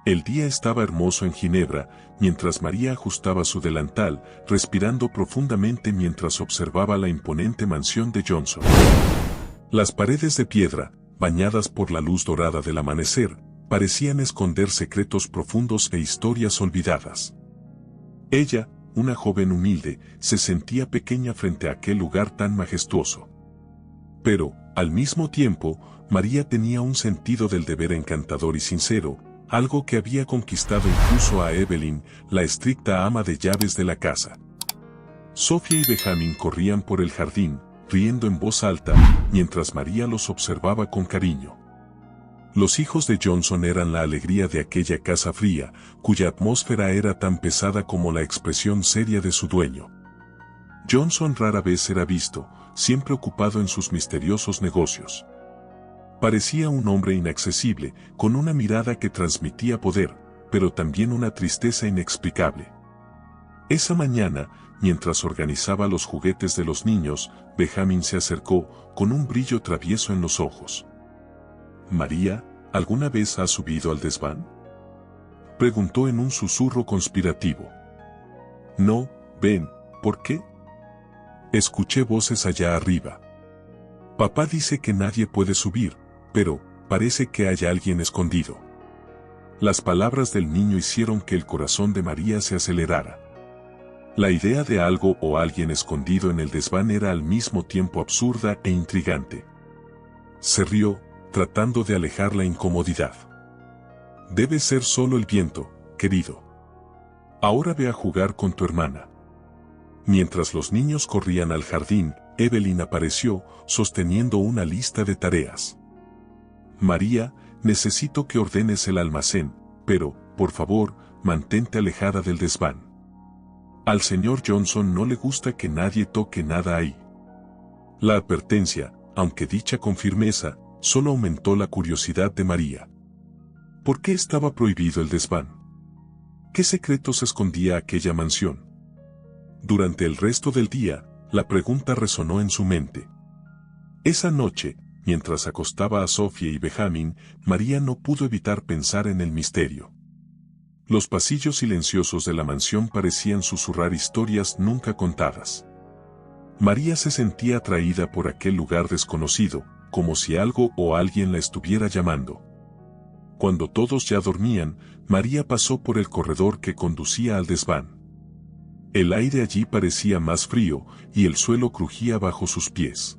El día estaba hermoso en Ginebra, mientras María ajustaba su delantal, respirando profundamente mientras observaba la imponente mansión de Johnson. Las paredes de piedra, bañadas por la luz dorada del amanecer, parecían esconder secretos profundos e historias olvidadas. Ella, una joven humilde, se sentía pequeña frente a aquel lugar tan majestuoso. Pero, al mismo tiempo, María tenía un sentido del deber encantador y sincero, algo que había conquistado incluso a Evelyn, la estricta ama de llaves de la casa. Sofía y Benjamin corrían por el jardín, riendo en voz alta, mientras María los observaba con cariño. Los hijos de Johnson eran la alegría de aquella casa fría, cuya atmósfera era tan pesada como la expresión seria de su dueño. Johnson rara vez era visto, siempre ocupado en sus misteriosos negocios. Parecía un hombre inaccesible, con una mirada que transmitía poder, pero también una tristeza inexplicable. Esa mañana, mientras organizaba los juguetes de los niños, Benjamin se acercó, con un brillo travieso en los ojos. «María, ¿alguna vez has subido al desván?», preguntó en un susurro conspirativo. «No, Ben, ¿por qué?». Escuché voces allá arriba. «Papá dice que nadie puede subir, pero parece que hay alguien escondido». Las palabras del niño hicieron que el corazón de María se acelerara. La idea de algo o alguien escondido en el desván era al mismo tiempo absurda e intrigante. Se rió, tratando de alejar la incomodidad. «Debe ser solo el viento, querido. Ahora ve a jugar con tu hermana». Mientras los niños corrían al jardín, Evelyn apareció, sosteniendo una lista de tareas. «María, necesito que ordenes el almacén, pero, por favor, mantente alejada del desván. Al señor Johnson no le gusta que nadie toque nada ahí». La advertencia, aunque dicha con firmeza, solo aumentó la curiosidad de María. ¿Por qué estaba prohibido el desván? ¿Qué secretos escondía aquella mansión? Durante el resto del día, la pregunta resonó en su mente. Esa noche, mientras acostaba a Sofía y Benjamin, María no pudo evitar pensar en el misterio. Los pasillos silenciosos de la mansión parecían susurrar historias nunca contadas. María se sentía atraída por aquel lugar desconocido, como si algo o alguien la estuviera llamando. Cuando todos ya dormían, María pasó por el corredor que conducía al desván. El aire allí parecía más frío, y el suelo crujía bajo sus pies.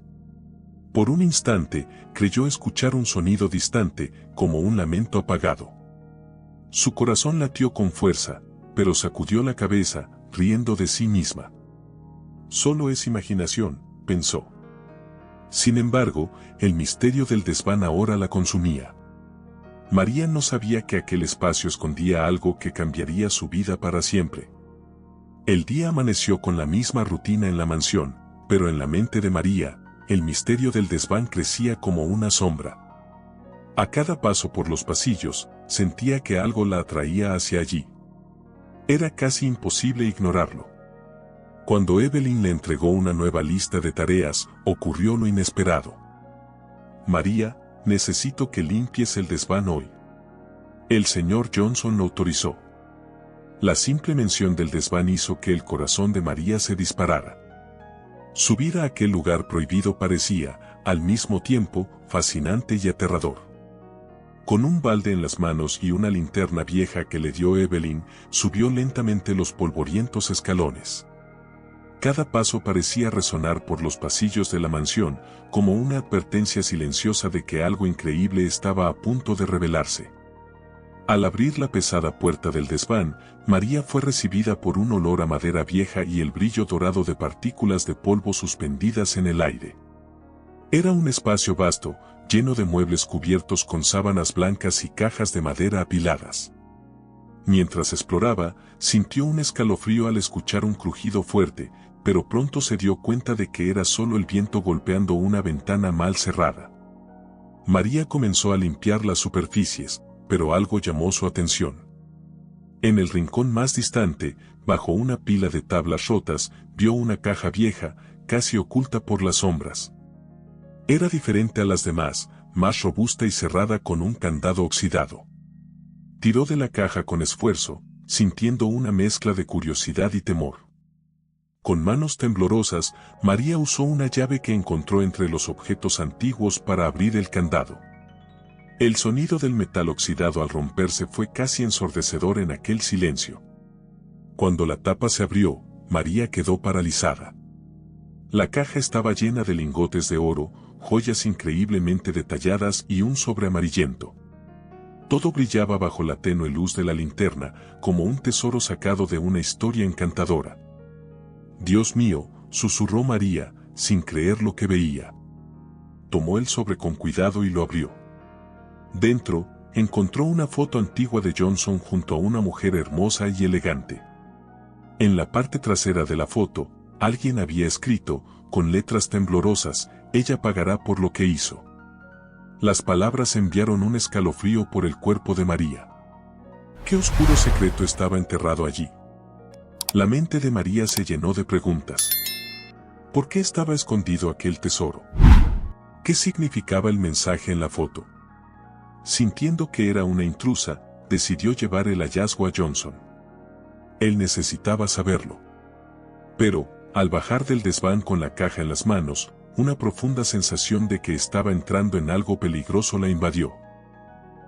Por un instante, creyó escuchar un sonido distante, como un lamento apagado. Su corazón latió con fuerza, pero sacudió la cabeza, riendo de sí misma. «Solo es imaginación», pensó. Sin embargo, el misterio del desván ahora la consumía. María no sabía que aquel espacio escondía algo que cambiaría su vida para siempre. El día amaneció con la misma rutina en la mansión, pero en la mente de María, el misterio del desván crecía como una sombra. A cada paso por los pasillos, sentía que algo la atraía hacia allí. Era casi imposible ignorarlo. Cuando Evelyn le entregó una nueva lista de tareas, ocurrió lo inesperado. «María, necesito que limpies el desván hoy». El señor Johnson lo autorizó. La simple mención del desván hizo que el corazón de María se disparara. Subir a aquel lugar prohibido parecía, al mismo tiempo, fascinante y aterrador. Con un balde en las manos y una linterna vieja que le dio Evelyn, subió lentamente los polvorientos escalones. Cada paso parecía resonar por los pasillos de la mansión, como una advertencia silenciosa de que algo increíble estaba a punto de revelarse. Al abrir la pesada puerta del desván, María fue recibida por un olor a madera vieja y el brillo dorado de partículas de polvo suspendidas en el aire. Era un espacio vasto, lleno de muebles cubiertos con sábanas blancas y cajas de madera apiladas. Mientras exploraba, sintió un escalofrío al escuchar un crujido fuerte, pero pronto se dio cuenta de que era solo el viento golpeando una ventana mal cerrada. María comenzó a limpiar las superficies, pero algo llamó su atención. En el rincón más distante, bajo una pila de tablas rotas, vio una caja vieja, casi oculta por las sombras. Era diferente a las demás, más robusta y cerrada con un candado oxidado. Tiró de la caja con esfuerzo, sintiendo una mezcla de curiosidad y temor. Con manos temblorosas, María usó una llave que encontró entre los objetos antiguos para abrir el candado. El sonido del metal oxidado al romperse fue casi ensordecedor en aquel silencio. Cuando la tapa se abrió, María quedó paralizada. La caja estaba llena de lingotes de oro, joyas increíblemente detalladas y un sobre amarillento. Todo brillaba bajo la tenue luz de la linterna, como un tesoro sacado de una historia encantadora. «Dios mío», susurró María, sin creer lo que veía. Tomó el sobre con cuidado y lo abrió. Dentro, encontró una foto antigua de Johnson junto a una mujer hermosa y elegante. En la parte trasera de la foto, alguien había escrito, con letras temblorosas, «Ella pagará por lo que hizo». Las palabras enviaron un escalofrío por el cuerpo de María. ¿Qué oscuro secreto estaba enterrado allí? La mente de María se llenó de preguntas. ¿Por qué estaba escondido aquel tesoro? ¿Qué significaba el mensaje en la foto? Sintiendo que era una intrusa, decidió llevar el hallazgo a Johnson. Él necesitaba saberlo. Pero, al bajar del desván con la caja en las manos, una profunda sensación de que estaba entrando en algo peligroso la invadió.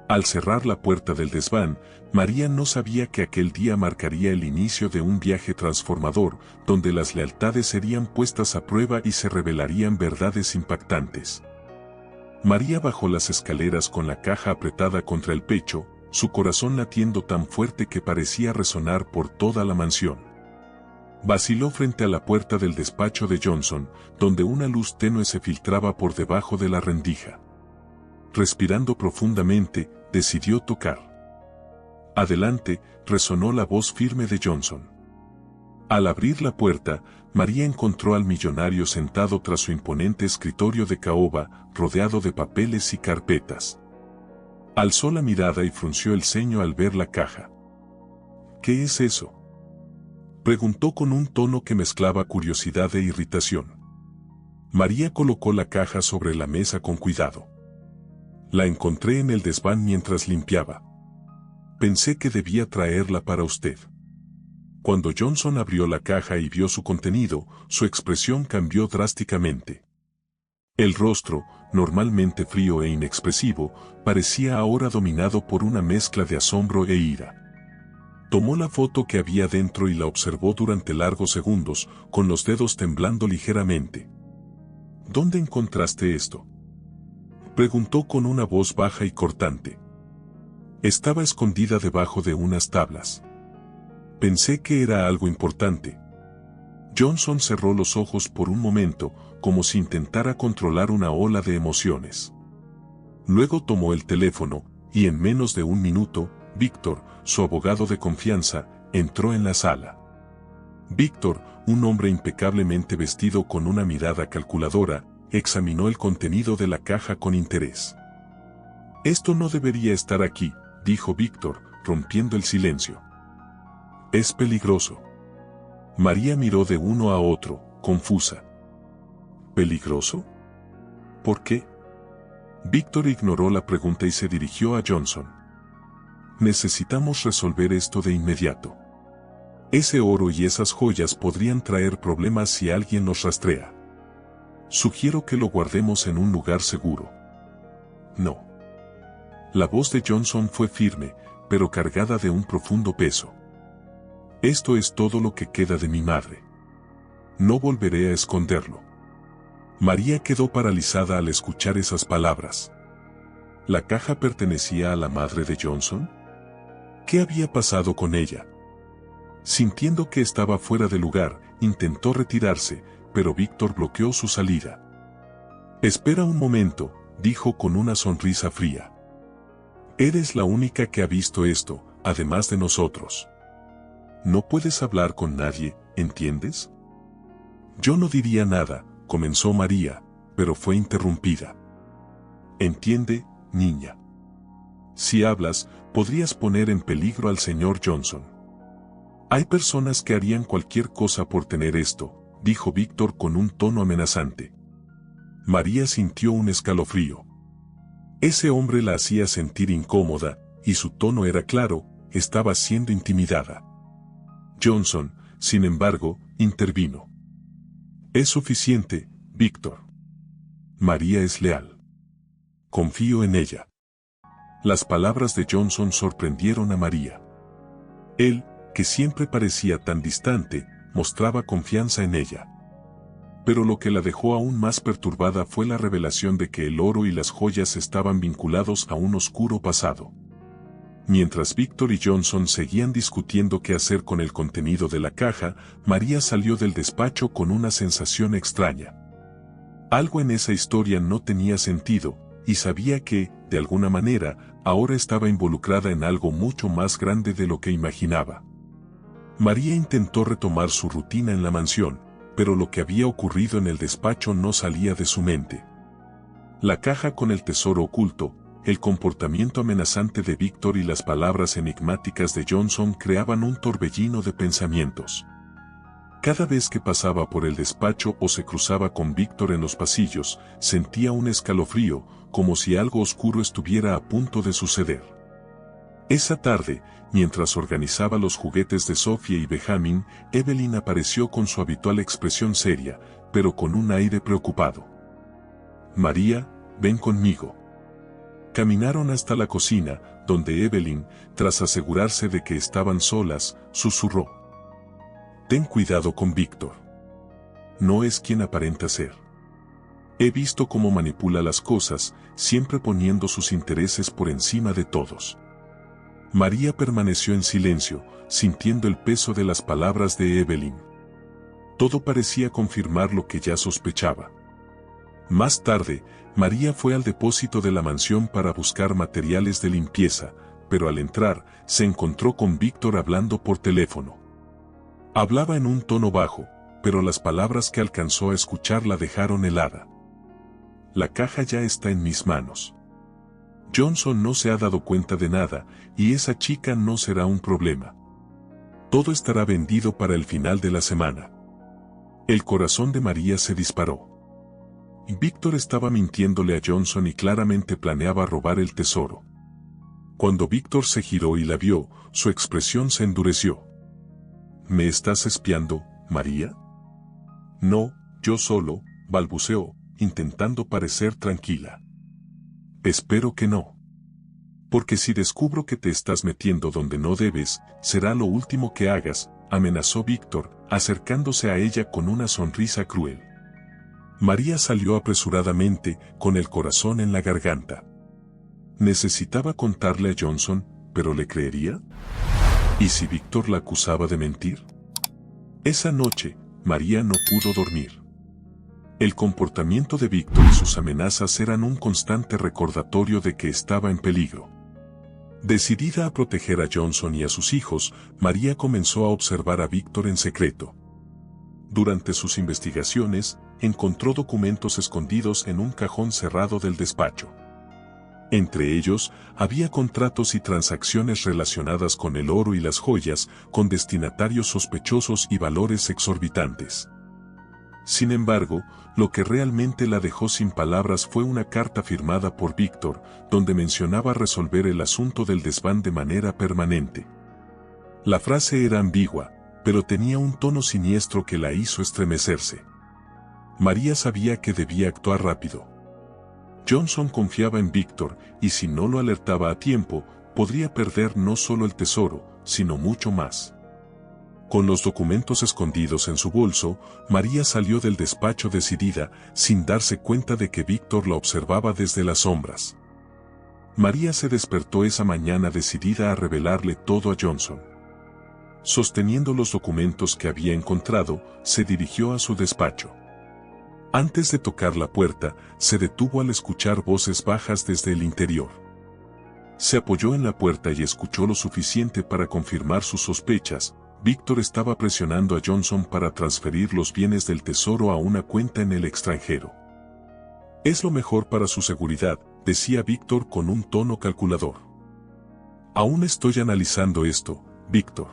Al cerrar la puerta del desván, María no sabía que aquel día marcaría el inicio de un viaje transformador, donde las lealtades serían puestas a prueba y se revelarían verdades impactantes. María bajó las escaleras con la caja apretada contra el pecho, su corazón latiendo tan fuerte que parecía resonar por toda la mansión. Vaciló frente a la puerta del despacho de Johnson, donde una luz tenue se filtraba por debajo de la rendija. Respirando profundamente, decidió tocar. Adelante, resonó la voz firme de Johnson. Al abrir la puerta, María encontró al millonario sentado tras su imponente escritorio de caoba, rodeado de papeles y carpetas. Alzó la mirada y frunció el ceño al ver la caja. ¿Qué es eso?, preguntó con un tono que mezclaba curiosidad e irritación. María colocó la caja sobre la mesa con cuidado. La encontré en el desván mientras limpiaba. Pensé que debía traerla para usted. Cuando Johnson abrió la caja y vio su contenido, su expresión cambió drásticamente. El rostro, normalmente frío e inexpresivo, parecía ahora dominado por una mezcla de asombro e ira. Tomó la foto que había dentro y la observó durante largos segundos, con los dedos temblando ligeramente. ¿Dónde encontraste esto?, preguntó con una voz baja y cortante. Estaba escondida debajo de unas tablas. Pensé que era algo importante. Johnson cerró los ojos por un momento, como si intentara controlar una ola de emociones. Luego tomó el teléfono, y en menos de un minuto, Víctor, su abogado de confianza, entró en la sala. Víctor, un hombre impecablemente vestido con una mirada calculadora, examinó el contenido de la caja con interés. «Esto no debería estar aquí», dijo Víctor, rompiendo el silencio. «Es peligroso». María miró de uno a otro, confusa. ¿Peligroso? ¿Por qué? Víctor ignoró la pregunta y se dirigió a Johnson. «Necesitamos resolver esto de inmediato. Ese oro y esas joyas podrían traer problemas si alguien nos rastrea. Sugiero que lo guardemos en un lugar seguro». «No». La voz de Johnson fue firme, pero cargada de un profundo peso. «Esto es todo lo que queda de mi madre. No volveré a esconderlo». María quedó paralizada al escuchar esas palabras. ¿La caja pertenecía a la madre de Johnson? ¿Qué había pasado con ella? Sintiendo que estaba fuera de lugar, intentó retirarse, pero Víctor bloqueó su salida. «Espera un momento», dijo con una sonrisa fría. «Eres la única que ha visto esto, además de nosotros. No puedes hablar con nadie, ¿entiendes?». «Yo no diría nada», comenzó María, pero fue interrumpida. «Entiende, niña. Si hablas, podrías poner en peligro al señor Johnson. Hay personas que harían cualquier cosa por tener esto», dijo Víctor con un tono amenazante. María sintió un escalofrío. Ese hombre la hacía sentir incómoda, y su tono era claro, estaba siendo intimidada. Johnson, sin embargo, intervino. Es suficiente, Víctor. María es leal. Confío en ella. Las palabras de Johnson sorprendieron a María. Él, que siempre parecía tan distante, mostraba confianza en ella. Pero lo que la dejó aún más perturbada fue la revelación de que el oro y las joyas estaban vinculados a un oscuro pasado. Mientras Víctor y Johnson seguían discutiendo qué hacer con el contenido de la caja, María salió del despacho con una sensación extraña. Algo en esa historia no tenía sentido, y sabía que, de alguna manera, ahora estaba involucrada en algo mucho más grande de lo que imaginaba. María intentó retomar su rutina en la mansión, pero lo que había ocurrido en el despacho no salía de su mente. La caja con el tesoro oculto, el comportamiento amenazante de Víctor y las palabras enigmáticas de Johnson creaban un torbellino de pensamientos. Cada vez que pasaba por el despacho o se cruzaba con Víctor en los pasillos, sentía un escalofrío, como si algo oscuro estuviera a punto de suceder. Esa tarde, mientras organizaba los juguetes de Sofía y Benjamin, Evelyn apareció con su habitual expresión seria, pero con un aire preocupado. María, ven conmigo. Caminaron hasta la cocina, donde Evelyn, tras asegurarse de que estaban solas, susurró. Ten cuidado con Víctor. No es quien aparenta ser. He visto cómo manipula las cosas, siempre poniendo sus intereses por encima de todos. María permaneció en silencio, sintiendo el peso de las palabras de Evelyn. Todo parecía confirmar lo que ya sospechaba. Más tarde, María fue al depósito de la mansión para buscar materiales de limpieza, pero al entrar, se encontró con Víctor hablando por teléfono. Hablaba en un tono bajo, pero las palabras que alcanzó a escuchar la dejaron helada. La caja ya está en mis manos. Johnson no se ha dado cuenta de nada, y esa chica no será un problema. Todo estará vendido para el final de la semana. El corazón de María se disparó. Víctor estaba mintiéndole a Johnson y claramente planeaba robar el tesoro. Cuando Víctor se giró y la vio, su expresión se endureció. ¿Me estás espiando, María? No, yo solo, balbuceó, intentando parecer tranquila. Espero que no. Porque si descubro que te estás metiendo donde no debes, será lo último que hagas, amenazó Víctor, acercándose a ella con una sonrisa cruel. María salió apresuradamente, con el corazón en la garganta. Necesitaba contarle a Johnson, pero ¿le creería? ¿Y si Víctor la acusaba de mentir? Esa noche, María no pudo dormir. El comportamiento de Víctor y sus amenazas eran un constante recordatorio de que estaba en peligro. Decidida a proteger a Johnson y a sus hijos, María comenzó a observar a Víctor en secreto. Durante sus investigaciones, encontró documentos escondidos en un cajón cerrado del despacho. Entre ellos, había contratos y transacciones relacionadas con el oro y las joyas, con destinatarios sospechosos y valores exorbitantes. Sin embargo, lo que realmente la dejó sin palabras fue una carta firmada por Víctor, donde mencionaba resolver el asunto del desván de manera permanente. La frase era ambigua, pero tenía un tono siniestro que la hizo estremecerse. María sabía que debía actuar rápido. Johnson confiaba en Víctor, y si no lo alertaba a tiempo, podría perder no solo el tesoro, sino mucho más. Con los documentos escondidos en su bolso, María salió del despacho decidida, sin darse cuenta de que Víctor la observaba desde las sombras. María se despertó esa mañana decidida a revelarle todo a Johnson. Sosteniendo los documentos que había encontrado, se dirigió a su despacho. Antes de tocar la puerta, se detuvo al escuchar voces bajas desde el interior. Se apoyó en la puerta y escuchó lo suficiente para confirmar sus sospechas. Víctor estaba presionando a Johnson para transferir los bienes del tesoro a una cuenta en el extranjero. Es lo mejor para su seguridad, decía Víctor con un tono calculador. Aún estoy analizando esto, Víctor.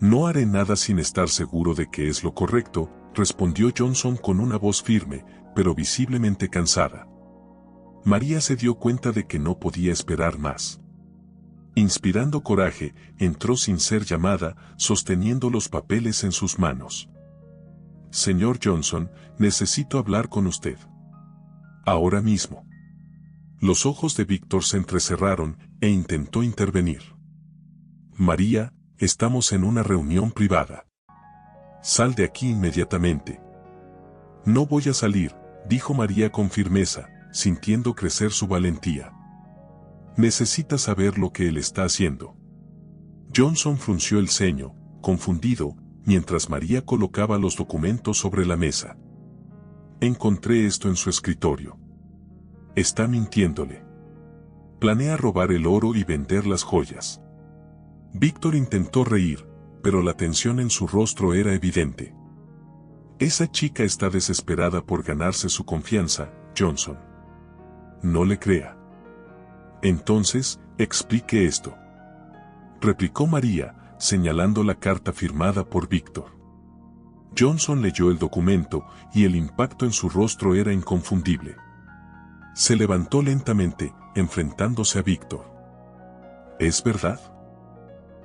No haré nada sin estar seguro de que es lo correcto, respondió Johnson con una voz firme, pero visiblemente cansada. María se dio cuenta de que no podía esperar más. Inspirando coraje, entró sin ser llamada, sosteniendo los papeles en sus manos. Señor Johnson, necesito hablar con usted. Ahora mismo. Los ojos de Víctor se entrecerraron e intentó intervenir. María, estamos en una reunión privada. Sal de aquí inmediatamente. No voy a salir, dijo María con firmeza, sintiendo crecer su valentía. Necesita saber lo que él está haciendo. Johnson frunció el ceño, confundido, mientras María colocaba los documentos sobre la mesa. Encontré esto en su escritorio. Está mintiéndole. Planea robar el oro y vender las joyas. Víctor intentó reír, pero la tensión en su rostro era evidente. Esa chica está desesperada por ganarse su confianza, Johnson. No le crea. Entonces, explique esto. Replicó María, señalando la carta firmada por Víctor. Johnson leyó el documento y el impacto en su rostro era inconfundible. Se levantó lentamente, enfrentándose a Víctor. ¿Es verdad?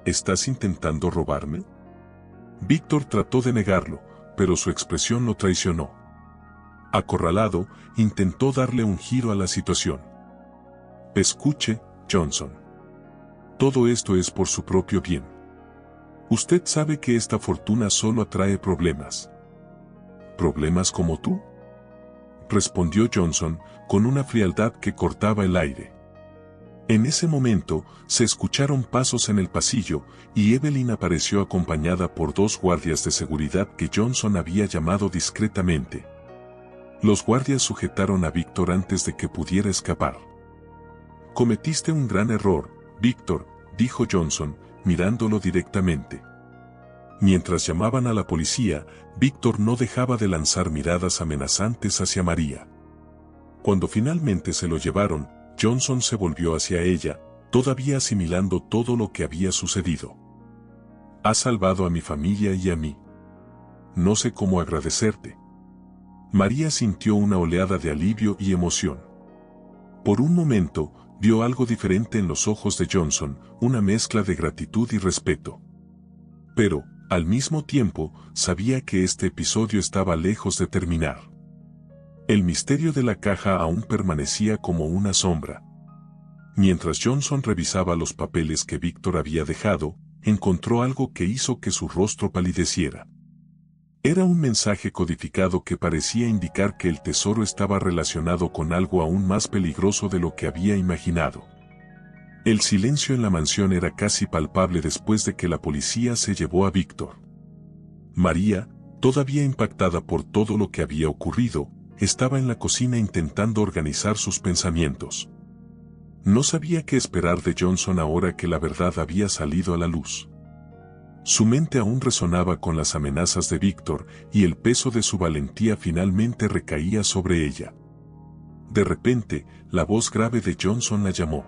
¿Estás intentando robarme? Víctor trató de negarlo, pero su expresión lo traicionó. Acorralado, intentó darle un giro a la situación. Escuche, Johnson. Todo esto es por su propio bien. Usted sabe que esta fortuna solo atrae problemas. ¿Problemas como tú?, respondió Johnson, con una frialdad que cortaba el aire. En ese momento, se escucharon pasos en el pasillo, y Evelyn apareció acompañada por 2 guardias de seguridad que Johnson había llamado discretamente. Los guardias sujetaron a Víctor antes de que pudiera escapar. Cometiste un gran error, Víctor, dijo Johnson, mirándolo directamente. Mientras llamaban a la policía, Víctor no dejaba de lanzar miradas amenazantes hacia María. Cuando finalmente se lo llevaron, Johnson se volvió hacia ella, todavía asimilando todo lo que había sucedido. Has salvado a mi familia y a mí. No sé cómo agradecerte. María sintió una oleada de alivio y emoción. Por un momento, vio algo diferente en los ojos de Johnson, una mezcla de gratitud y respeto. Pero, al mismo tiempo, sabía que este episodio estaba lejos de terminar. El misterio de la caja aún permanecía como una sombra. Mientras Johnson revisaba los papeles que Víctor había dejado, encontró algo que hizo que su rostro palideciera. Era un mensaje codificado que parecía indicar que el tesoro estaba relacionado con algo aún más peligroso de lo que había imaginado. El silencio en la mansión era casi palpable después de que la policía se llevó a Víctor. María, todavía impactada por todo lo que había ocurrido, estaba en la cocina intentando organizar sus pensamientos. No sabía qué esperar de Johnson ahora que la verdad había salido a la luz. Su mente aún resonaba con las amenazas de Víctor y el peso de su valentía finalmente recaía sobre ella. De repente, la voz grave de Johnson la llamó.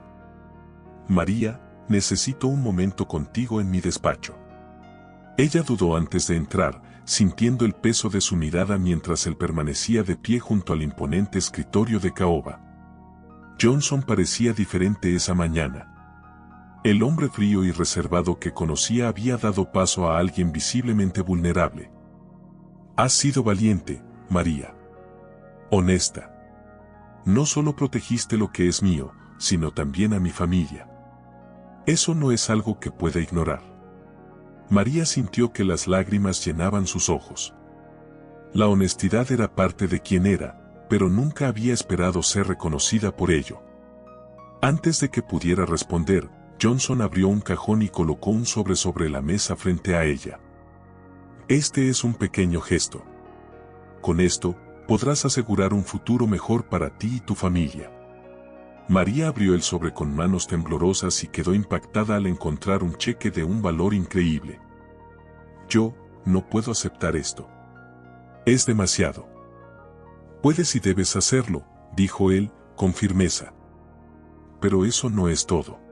María, necesito un momento contigo en mi despacho. Ella dudó antes de entrar, sintiendo el peso de su mirada mientras él permanecía de pie junto al imponente escritorio de caoba. Johnson parecía diferente esa mañana. El hombre frío y reservado que conocía había dado paso a alguien visiblemente vulnerable. Has sido valiente, María. Honesta. No solo protegiste lo que es mío, sino también a mi familia. Eso no es algo que pueda ignorar. María sintió que las lágrimas llenaban sus ojos. La honestidad era parte de quien era, pero nunca había esperado ser reconocida por ello. Antes de que pudiera responder, Johnson abrió un cajón y colocó un sobre la mesa frente a ella. Este es un pequeño gesto. Con esto, podrás asegurar un futuro mejor para ti y tu familia. María abrió el sobre con manos temblorosas y quedó impactada al encontrar un cheque de un valor increíble. Yo, no puedo aceptar esto. Es demasiado. Puedes y debes hacerlo, dijo él, con firmeza. Pero eso no es todo.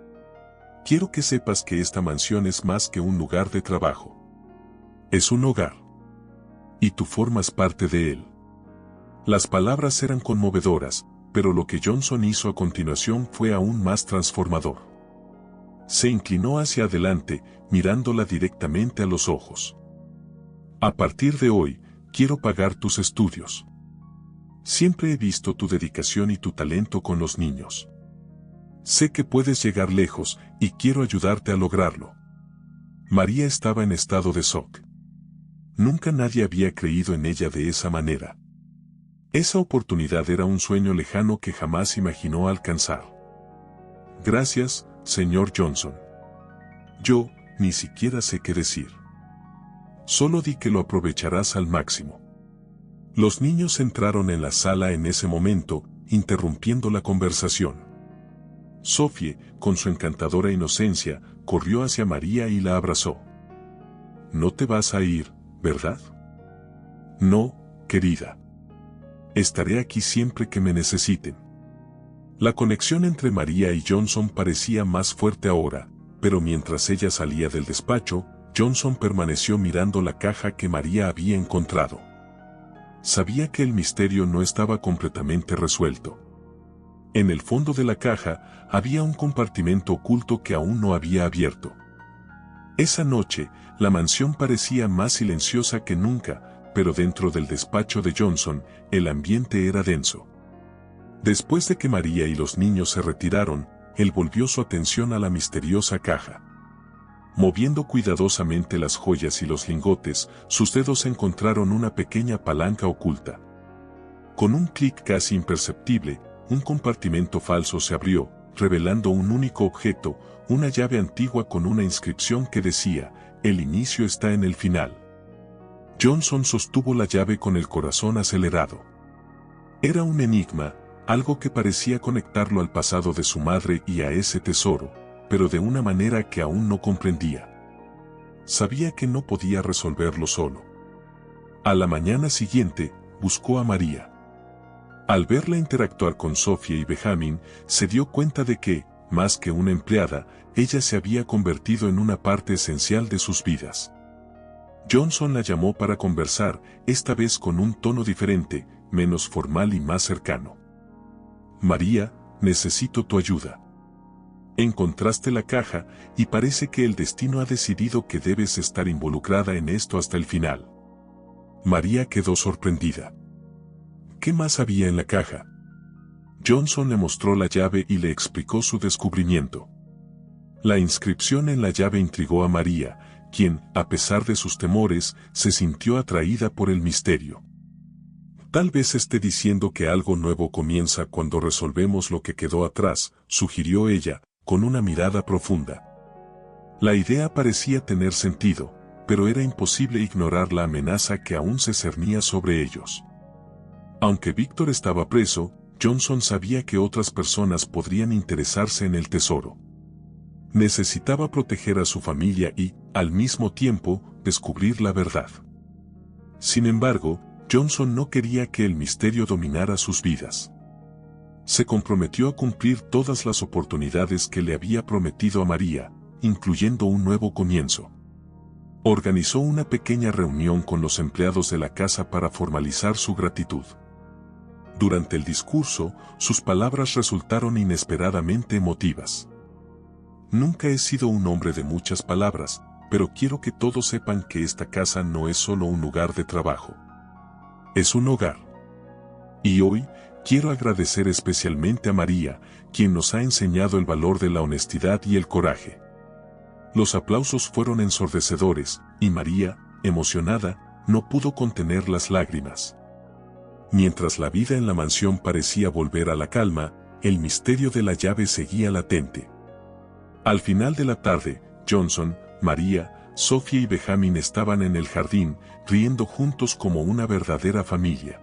Quiero que sepas que esta mansión es más que un lugar de trabajo. Es un hogar. Y tú formas parte de él. Las palabras eran conmovedoras, pero lo que Johnson hizo a continuación fue aún más transformador. Se inclinó hacia adelante, mirándola directamente a los ojos. A partir de hoy, quiero pagar tus estudios. Siempre he visto tu dedicación y tu talento con los niños. Sé que puedes llegar lejos y quiero ayudarte a lograrlo. María estaba en estado de shock. Nunca nadie había creído en ella de esa manera. Esa oportunidad era un sueño lejano que jamás imaginó alcanzar. Gracias, señor Johnson. Yo, ni siquiera sé qué decir. Solo di que lo aprovecharás al máximo. Los niños entraron en la sala en ese momento, interrumpiendo la conversación. Sophie, con su encantadora inocencia, corrió hacia María y la abrazó. No te vas a ir, ¿verdad? No, querida. Estaré aquí siempre que me necesiten. La conexión entre María y Johnson parecía más fuerte ahora, pero mientras ella salía del despacho, Johnson permaneció mirando la caja que María había encontrado. Sabía que el misterio no estaba completamente resuelto. En el fondo de la caja había un compartimento oculto que aún no había abierto. Esa noche, la mansión parecía más silenciosa que nunca, pero dentro del despacho de Johnson, el ambiente era denso. Después de que María y los niños se retiraron, él volvió su atención a la misteriosa caja. Moviendo cuidadosamente las joyas y los lingotes, sus dedos encontraron una pequeña palanca oculta. Con un clic casi imperceptible, un compartimento falso se abrió, revelando un único objeto, una llave antigua con una inscripción que decía, «El inicio está en el final». Johnson sostuvo la llave con el corazón acelerado. Era un enigma, algo que parecía conectarlo al pasado de su madre y a ese tesoro, pero de una manera que aún no comprendía. Sabía que no podía resolverlo solo. A la mañana siguiente, buscó a María. Al verla interactuar con Sophie y Benjamin, se dio cuenta de que, más que una empleada, ella se había convertido en una parte esencial de sus vidas. Johnson la llamó para conversar, esta vez con un tono diferente, menos formal y más cercano. María, necesito tu ayuda. Encontraste la caja, y parece que el destino ha decidido que debes estar involucrada en esto hasta el final. María quedó sorprendida. ¿Qué más había en la caja? Johnson le mostró la llave y le explicó su descubrimiento. La inscripción en la llave intrigó a María, quien, a pesar de sus temores, se sintió atraída por el misterio. Tal vez esté diciendo que algo nuevo comienza cuando resolvemos lo que quedó atrás, sugirió ella, con una mirada profunda. La idea parecía tener sentido, pero era imposible ignorar la amenaza que aún se cernía sobre ellos. Aunque Víctor estaba preso, Johnson sabía que otras personas podrían interesarse en el tesoro. Necesitaba proteger a su familia y, al mismo tiempo, descubrir la verdad. Sin embargo, Johnson no quería que el misterio dominara sus vidas. Se comprometió a cumplir todas las oportunidades que le había prometido a María, incluyendo un nuevo comienzo. Organizó una pequeña reunión con los empleados de la casa para formalizar su gratitud. Durante el discurso, sus palabras resultaron inesperadamente emotivas. Nunca he sido un hombre de muchas palabras, pero quiero que todos sepan que esta casa no es solo un lugar de trabajo. Es un hogar. Y hoy, quiero agradecer especialmente a María, quien nos ha enseñado el valor de la honestidad y el coraje. Los aplausos fueron ensordecedores, y María, emocionada, no pudo contener las lágrimas. Mientras la vida en la mansión parecía volver a la calma, el misterio de la llave seguía latente. Al final de la tarde, Johnson, María, Sophie y Benjamin estaban en el jardín, riendo juntos como una verdadera familia.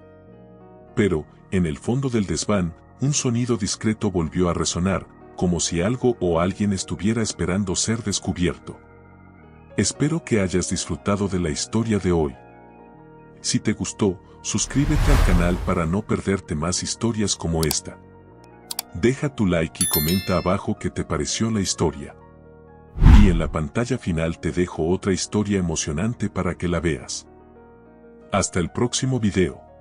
Pero, en el fondo del desván, un sonido discreto volvió a resonar, como si algo o alguien estuviera esperando ser descubierto. Espero que hayas disfrutado de la historia de hoy. Si te gustó, suscríbete al canal para no perderte más historias como esta. Deja tu like y comenta abajo qué te pareció la historia. Y en la pantalla final te dejo otra historia emocionante para que la veas. Hasta el próximo video.